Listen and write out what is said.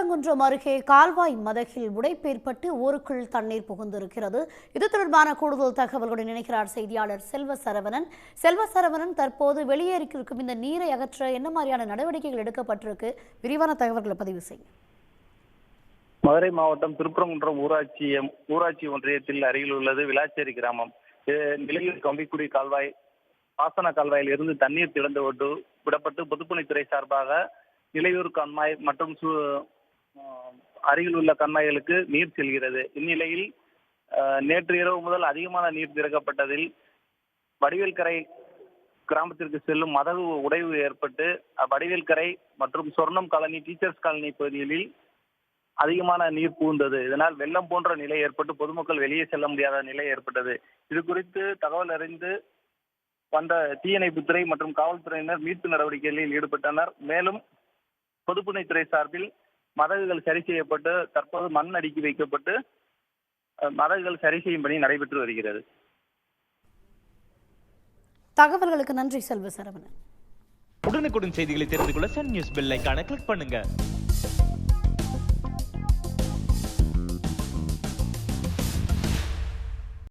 திருப்பரங்குன்றம் அருகே கால்வாய் மதகில் உடைப்பு ஏற்பட்டு ஊருக்குள் தண்ணீர் புகுந்திருக்கிறது. இது தொடர்பான கூடுதல் தகவல்களுடன் இணைக்கிறார் செய்தியாளர் செல்வசரவணன். தற்போது வெளியேறியிருக்கும் இந்த நீரை அகற்ற என்ன மாதிரியான நடவடிக்கைகள் எடுக்கப்பட்டிருக்கு? விரிவான தகவல்களை பதிவு செய்யும். மதுரை மாவட்டம் திருப்பரங்குன்றம் ஊராட்சி ஒன்றியத்தில் அருகில் உள்ளது விளாச்சேரி கிராமம். நிலையூர் கம்பிக்குடி கால்வாய் பாசன கால்வாயில் இருந்து தண்ணீர் திறந்து விடப்பட்டு பொதுப்பணித்துறை சார்பாக நிலையூர் கண்மாய் மற்றும் அருகில் உள்ள கண்மாய்களுக்கு நீர் செல்கிறது. இந்நிலையில் நேற்று இரவு முதல் அதிகமான நீர் திறக்கப்பட்டதில் வடிவேல்கரை கிராமத்திற்கு செல்லும் மதகு உடைவு ஏற்பட்டு வடிவேல்கரை மற்றும் சொர்ணம் காலனி டீச்சர்ஸ் காலனி பகுதிகளில் அதிகமான நீர் புகுந்தது. இதனால் வெள்ளம் போன்ற நிலை ஏற்பட்டு பொதுமக்கள் வெளியே செல்ல முடியாத நிலை ஏற்பட்டது. இது குறித்து தகவல் அறிந்து வந்த தீயணைப்புத்துறை மற்றும் காவல்துறையினர் மீட்பு நடவடிக்கைகளில் ஈடுபட்டனர். மேலும் பொதுப்பணித்துறை சார்பில் மதகுகள் சரி செய்யப்பட்டு தற்போது மண் அடுக்கி வைக்கப்பட்டு மதகுகள் சரி செய்யும் பணி நடைபெற்று வருகிறது. தகவல்களுக்கு நன்றி செல்வசரவணன். உடனுக்குடன் செய்திகளை தெரிந்து கொள்ள சன் நியூஸ் பெல் ஐகானை கிளிக் பண்ணுங்க.